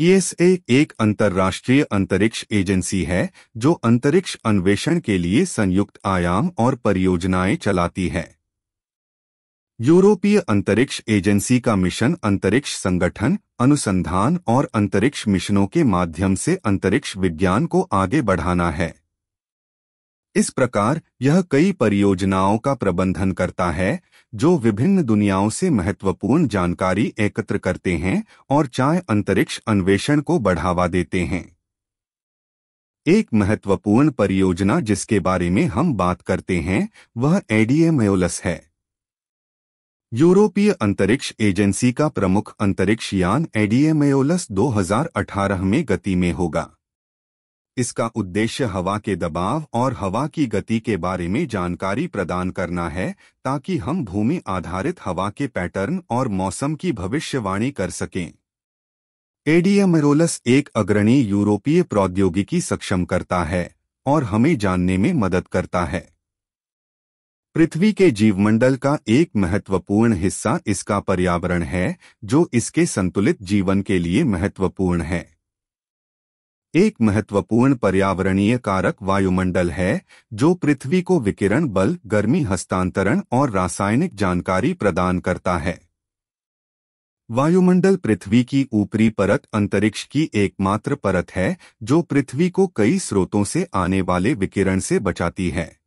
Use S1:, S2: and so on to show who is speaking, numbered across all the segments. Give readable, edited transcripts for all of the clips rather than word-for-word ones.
S1: ESA एक अंतर्राष्ट्रीय अंतरिक्ष एजेंसी है जो अंतरिक्ष अन्वेषण के लिए संयुक्त आयाम और परियोजनाएं चलाती है। यूरोपीय अंतरिक्ष एजेंसी का मिशन अंतरिक्ष संगठन, अनुसंधान और अंतरिक्ष मिशनों के माध्यम से अंतरिक्ष विज्ञान को आगे बढ़ाना है। इस प्रकार यह कई परियोजनाओं का प्रबंधन करता है जो विभिन्न दुनियाओं से महत्वपूर्ण जानकारी एकत्र करते हैं और चाहे अंतरिक्ष अन्वेषण को बढ़ावा देते हैं। एक महत्वपूर्ण परियोजना जिसके बारे में हम बात करते हैं वह एडीएमएओलस है। यूरोपीय अंतरिक्ष एजेंसी का प्रमुख अंतरिक्ष यान एडीएमएओलस 2018 में गति में होगा। इसका उद्देश्य हवा के दबाव और हवा की गति के बारे में जानकारी प्रदान करना है ताकि हम भूमि आधारित हवा के पैटर्न और मौसम की भविष्यवाणी कर सकें। एडीएमएओलस एक अग्रणी यूरोपीय प्रौद्योगिकी सक्षम करता है और हमें जानने में मदद करता है। पृथ्वी के जीवमंडल का एक महत्वपूर्ण हिस्सा इसका पर्यावरण है जो इसके संतुलित जीवन के लिए महत्वपूर्ण है। एक महत्वपूर्ण पर्यावरणीय कारक वायुमंडल है जो पृथ्वी को विकिरण बल, गर्मी हस्तांतरण और रासायनिक जानकारी प्रदान करता है। वायुमंडल पृथ्वी की ऊपरी परत अंतरिक्ष की एकमात्र परत है जो पृथ्वी को कई स्रोतों से आने वाले विकिरण से बचाती है।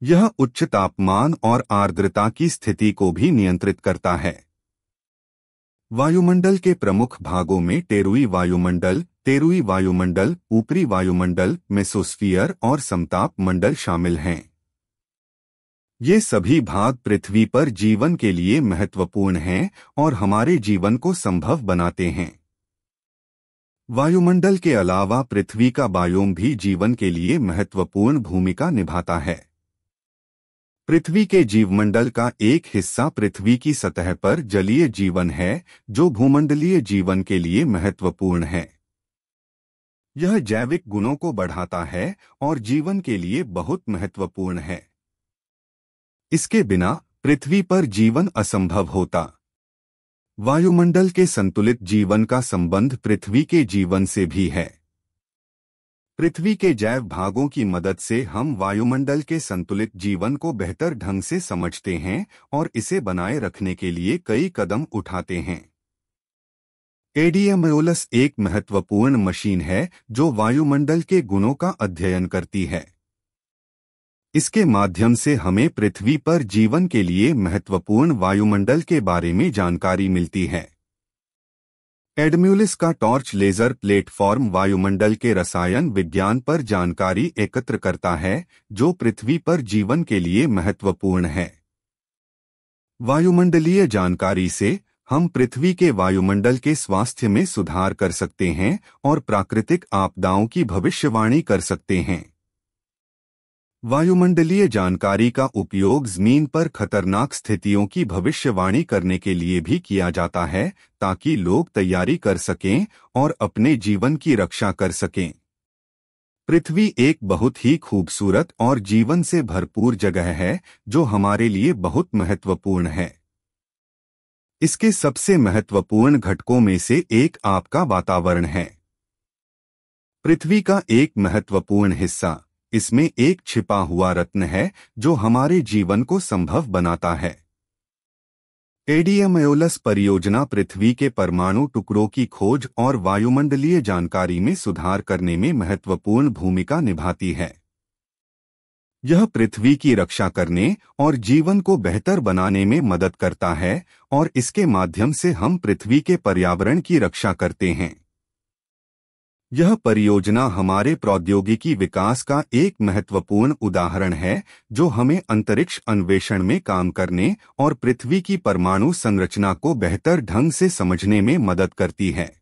S1: यह उच्च तापमान और आर्द्रता की स्थिति को भी नियंत्रित करता है। वायुमंडल के प्रमुख भागों में टेरुई वायुमंडल, ऊपरी वायुमंडल, मेसोस्फीयर और समताप मंडल शामिल हैं। ये सभी भाग पृथ्वी पर जीवन के लिए महत्वपूर्ण हैं और हमारे जीवन को संभव बनाते हैं। वायुमंडल के अलावा पृथ्वी का बायोम भी जीवन के लिए महत्वपूर्ण भूमिका निभाता है। पृथ्वी के जीवमंडल का एक हिस्सा पृथ्वी की सतह पर जलीय जीवन है जो भूमंडलीय जीवन के लिए महत्वपूर्ण है। यह जैविक गुणों को बढ़ाता है और जीवन के लिए बहुत महत्वपूर्ण है। इसके बिना पृथ्वी पर जीवन असंभव होता। वायुमंडल के संतुलित जीवन का संबंध पृथ्वी के जीवन से भी है। पृथ्वी के जैव भागों की मदद से हम वायुमंडल के संतुलित जीवन को बेहतर ढंग से समझते हैं और इसे बनाए रखने के लिए कई कदम उठाते हैं। एडीएमएओलस एक महत्वपूर्ण मशीन है जो वायुमंडल के गुणों का अध्ययन करती है। इसके माध्यम से हमें पृथ्वी पर जीवन के लिए महत्वपूर्ण वायुमंडल के बारे में जानकारी मिलती है। एडम्यूलिस का टॉर्च लेजर प्लेटफॉर्म वायुमंडल के रसायन विज्ञान पर जानकारी एकत्र करता है जो पृथ्वी पर जीवन के लिए महत्वपूर्ण है। वायुमंडलीय जानकारी से हम पृथ्वी के वायुमंडल के स्वास्थ्य में सुधार कर सकते हैं और प्राकृतिक आपदाओं की भविष्यवाणी कर सकते हैं। वायुमंडलीय जानकारी का उपयोग जमीन पर खतरनाक स्थितियों की भविष्यवाणी करने के लिए भी किया जाता है ताकि लोग तैयारी कर सकें और अपने जीवन की रक्षा कर सकें। पृथ्वी एक बहुत ही खूबसूरत और जीवन से भरपूर जगह है जो हमारे लिए बहुत महत्वपूर्ण है। इसके सबसे महत्वपूर्ण घटकों में से एक आपका वातावरण है। पृथ्वी का एक महत्वपूर्ण हिस्सा, इसमें एक छिपा हुआ रत्न है जो हमारे जीवन को संभव बनाता है। एडीएमएओलस परियोजना पृथ्वी के परमाणु टुकड़ों की खोज और वायुमंडलीय जानकारी में सुधार करने में महत्वपूर्ण भूमिका निभाती है। यह पृथ्वी की रक्षा करने और जीवन को बेहतर बनाने में मदद करता है और इसके माध्यम से हम पृथ्वी के पर्यावरण की रक्षा करते हैं। यह परियोजना हमारे प्रौद्योगिकी विकास का एक महत्वपूर्ण उदाहरण है जो हमें अंतरिक्ष अन्वेषण में काम करने और पृथ्वी की परमाणु संरचना को बेहतर ढंग से समझने में मदद करती है।